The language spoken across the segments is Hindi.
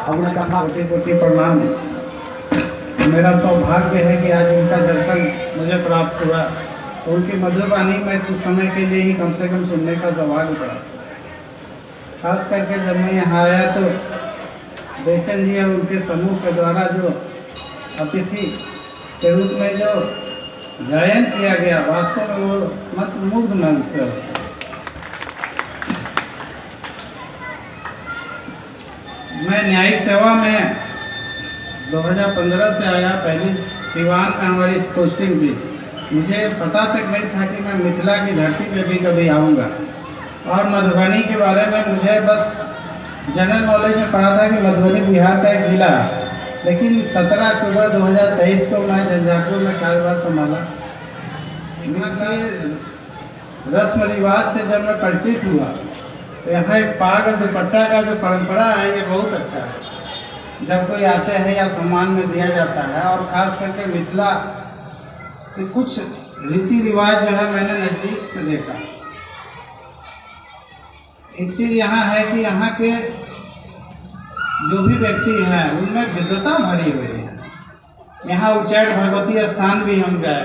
अपने कथा कोटि कोटि प्रणाम। मेरा सौभाग्य है कि आज उनका दर्शन मुझे प्राप्त हुआ। उनकी मधुर वाणी में कुछ समय के लिए ही कम से कम सुनने का सौभाग्य पड़ा। खास करके जब मैं यहाँ आया तो बेचन जी और उनके समूह के द्वारा जो अतिथि के रूप में जो गायन किया गया, वास्तव में वो मंत्रमुग्ध नृत्य। मैं न्यायिक सेवा में 2015 से आया। पहली सिवान में हमारी पोस्टिंग थी। मुझे पता तक नहीं था कि मैं मिथिला की धरती पे भी कभी आऊँगा। और मधुबनी के बारे में मुझे बस जनरल नॉलेज में पढ़ा था कि मधुबनी बिहार का एक जिला है। लेकिन 17 अक्टूबर 2023 को मैं झंझारपुर में कार्यभार संभाला। यहाँ के रस्म रिवाज से जब मैं परिचित हुआ तो यहाँ एक पाग और दुपट्टा का जो परंपरा है ये बहुत अच्छा है। जब कोई आते हैं या सम्मान में दिया जाता है, और ख़ास करके मिथिला के कुछ रीति रिवाज जो है मैंने नज़दीक से देखा। एक चीज़ यहाँ है कि यहाँ के जो भी व्यक्ति हैं उनमें विद्वता भरी हुई है। यहाँ उच्चैठ भगवती स्थान भी हम गए,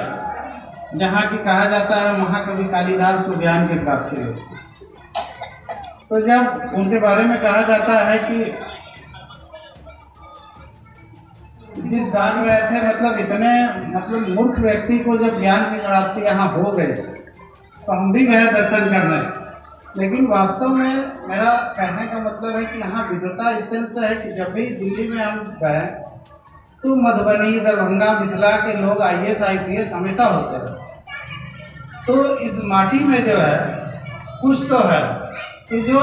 जहाँ की कहा जाता है महाकवि कालिदास को ज्ञान की प्राप्ति हुई। तो जब उनके बारे में कहा जाता है कि जिस गांव में रहे थे, मतलब मूर्ख व्यक्ति को जब ज्ञान की प्राप्ति यहाँ हो गई तो हम भी गए दर्शन करने। लेकिन वास्तव में मेरा कहने का मतलब है कि यहाँ विद्वता इस सेंस है कि जब भी दिल्ली में हम गए तो मधुबनी, दरभंगा, मिथिला के लोग IAS IPS हमेशा होते हैं। तो इस माटी में जो है कुछ तो है कि जो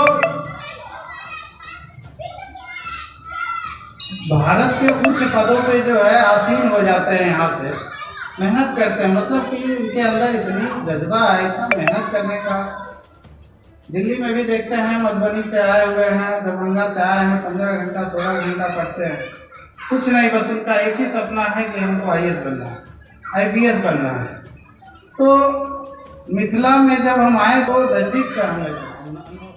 भारत के उच्च पदों पे जो है आसीन हो जाते हैं, यहाँ से मेहनत करते हैं। मतलब कि उनके अंदर इतनी जज्बा है, इतना मेहनत करने का। दिल्ली में भी देखते हैं मधुबनी से आए हुए हैं, दरभंगा से आए हैं, 15 घंटा 16 घंटा पढ़ते हैं, कुछ नहीं, बस उनका एक ही सपना है कि हमको IAS बनना है, IPS बनना है। तो मिथिला में जब हम आए तो नज़दीक से हमने,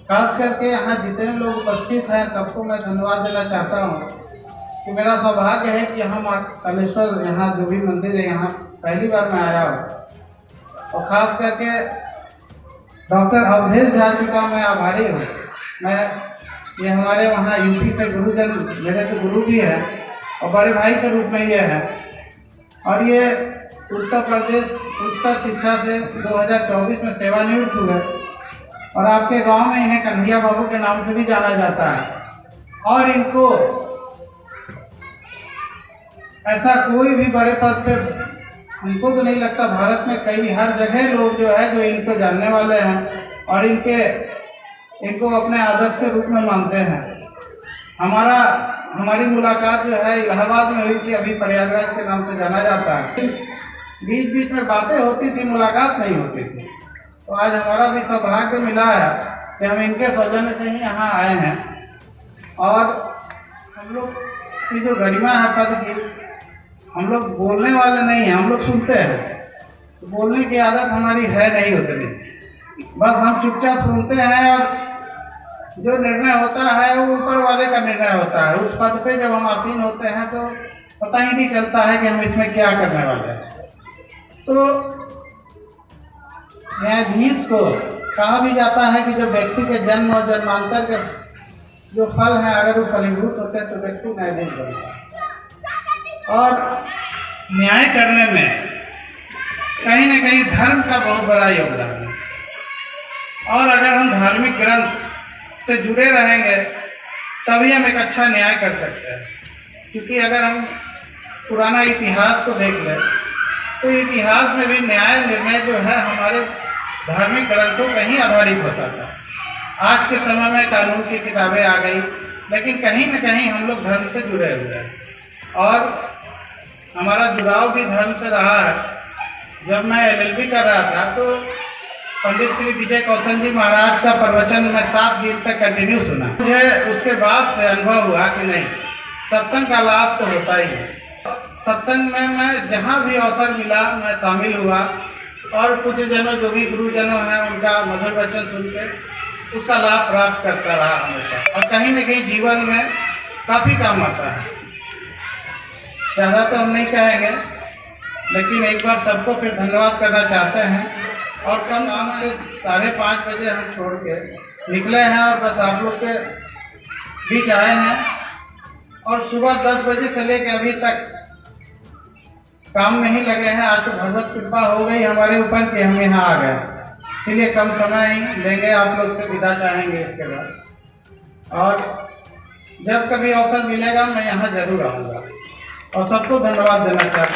खास करके यहाँ जितने लोग उपस्थित हैं सबको मैं धन्यवाद देना चाहता हूँ कि मेरा सौभाग्य है कि यहाँ माँ कामेश्वर, यहाँ जो भी मंदिर है, यहाँ पहली बार मैं आया हूँ। और ख़ास करके डॉक्टर अवधेश झा जी का मैं आभारी हूँ। ये हमारे वहाँ UP से गुरुजन, मेरे तो गुरु भी हैं और बड़े भाई के रूप में ये है। और ये उत्तर प्रदेश उच्चतर शिक्षा से 2024 में सेवानिवृत्त हुए और आपके गांव में इन्हें कन्हैया बाबू के नाम से भी जाना जाता है। और इनको ऐसा कोई भी बड़े पद पे, हमको तो नहीं लगता, भारत में कई हर जगह लोग जो है जो इनको जानने वाले हैं और इनको अपने आदर्श के रूप में मानते हैं। हमारी मुलाकात जो है इलाहाबाद में हुई थी, अभी प्रयागराज के नाम से जाना जाता है। बीच बीच में बातें होती थी, मुलाकात नहीं होती थी। तो आज हमारा भी सौभाग्य मिला है कि हम इनके सौजन्य से ही यहाँ आए हैं। और हम लोग की जो गरिमा है पद की, हम लोग बोलने वाले नहीं हैं, हम लोग सुनते हैं। तो बोलने की आदत हमारी है नहीं उतनी, बस हम चुपचाप सुनते हैं और जो निर्णय होता है वो ऊपर वाले का निर्णय होता है। उस पद पे जब हम आसीन होते हैं तो पता ही नहीं चलता है कि हम इसमें क्या करने वाले हैं। तो न्यायाधीश को कहा भी जाता है कि जो व्यक्ति के जन्म और जन्मांतर के जो फल हैं अगर वो फलीभूत होते हैं तो व्यक्ति न्यायाधीश बनता है। और न्याय करने में कहीं न कहीं धर्म का बहुत बड़ा योगदान है। और अगर हम धार्मिक ग्रंथ से जुड़े रहेंगे तभी हम एक अच्छा न्याय कर सकते हैं। क्योंकि अगर हम पुराना इतिहास को देख लें तो इतिहास में भी न्याय निर्णय जो है हमारे धार्मिक ग्रंथों पर ही आधारित होता था। आज के समय में कानून की किताबें आ गई, लेकिन कहीं न कहीं हम लोग धर्म से जुड़े हुए हैं और हमारा जुड़ाव भी धर्म से रहा है। जब मैं LLB कर रहा था तो पंडित श्री विजय कौशल जी महाराज का प्रवचन मैं 7 दिन तक कंटिन्यू सुना। मुझे उसके बाद से अनुभव हुआ कि नहीं, सत्संग का लाभ तो होता ही है। सत्संग में मैं जहाँ भी अवसर मिला मैं शामिल हुआ और कुछ जनों, जो भी गुरुजनों हैं, उनका मधुर वचन सुन के उसका लाभ प्राप्त करता रहा हमेशा। और कहीं न कहीं जीवन में काफ़ी काम आता है। ज़्यादा तो हम नहीं कहेंगे, लेकिन एक बार सबको फिर धन्यवाद करना चाहते हैं। और कम काम से 5:30 बजे हम छोड़ के निकले हैं और बस आप लोग के बीच आए हैं। और सुबह 10 बजे से लेकर अभी तक काम नहीं लगे हैं। आज तो भगवत कृपा हो गई हमारे ऊपर कि हम यहाँ आ गए, इसलिए कम समय ही लेंगे, आप लोग से विदा चाहेंगे इसके बाद। और जब कभी अवसर मिलेगा मैं यहाँ जरूर आऊँगा और सबको धन्यवाद देना चाहता हूँ।